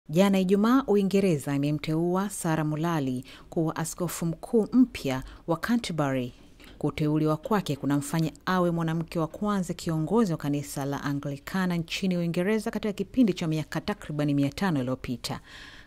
Jana Ijumaa, Uingereza imemteua Sarah Mullally kuwa askofu mkuu mpya wa Canterbury. Kuteuliwa kwake kunamfanya awe mwanamke wa kwanza kiongozi wa kanisa la Anglikana nchini Uingereza katika kipindi cha miaka takriban 500 iliyopita.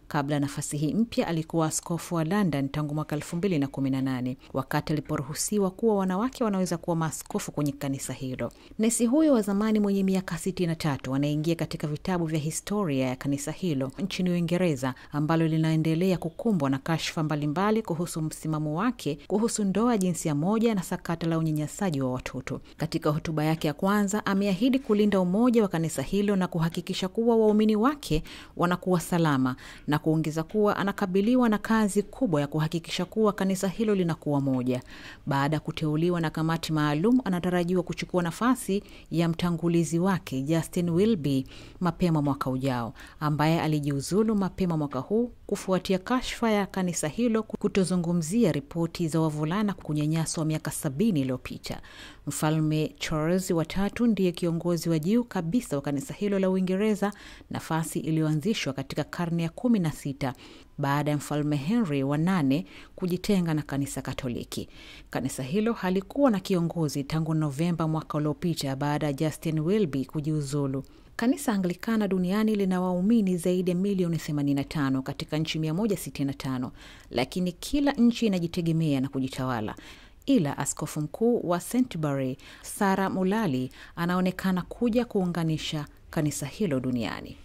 Kabla nafasi hii mpya alikuwa askofu wa London tangu mwaka 2018, wakati aliporuhusiwa kuwa wanawake wanaweza kuwa maaskofu kwenye kanisa hilo. Nesi huyo wa zamani mwenye miaka 63 anaingia katika vitabu vya historia ya kanisa hilo nchini Uingereza, ambalo linaendelea kukumbwa na kashfa mbalimbali kuhusu msimamo wake kuhusu ndoa jinsia moja na sakata la unyanyasaji wa watoto. Katika hotuba yake ya kwanza, ameahidi kulinda umoja wa kanisa hilo na kuhakikisha kuwa waumini wake wanakuwa salama, na kuongeza kuwa anakabiliwa na kazi kubwa ya kuhakikisha kuwa kanisa hilo linakuwa moja. Baada ya kuteuliwa na kamati maalum, anatarajiwa kuchukua nafasi ya mtangulizi wake Justin Welby mapema mwaka ujao, ambaye alijiuzulu mapema mwaka huu kufuatia kashfa ya kanisa hilo kutozungumzia ripoti za wavulana kunyanyaswa miaka 70 iliyopita. Mfalme Charles wa III ndiye kiongozi wa juu kabisa wa kanisa hilo la Uingereza, nafasi iliyoanzishwa katika karne ya 16 baada ya Mfalme Henry wa 8 kujitenga na kanisa Katoliki. Kanisa hilo halikuwa na kiongozi tangu Novemba mwaka uliopita baada ya Justin Welby kujiuzulu. Kanisa Anglikana duniani lina waumini zaidi ya milioni 85 katika nchi 165, lakini kila nchi inajitegemea na kujitawala. Ila askofu mkuu wa Canterbury, Sarah Mullally, anaonekana kuja kuunganisha kanisa hilo duniani.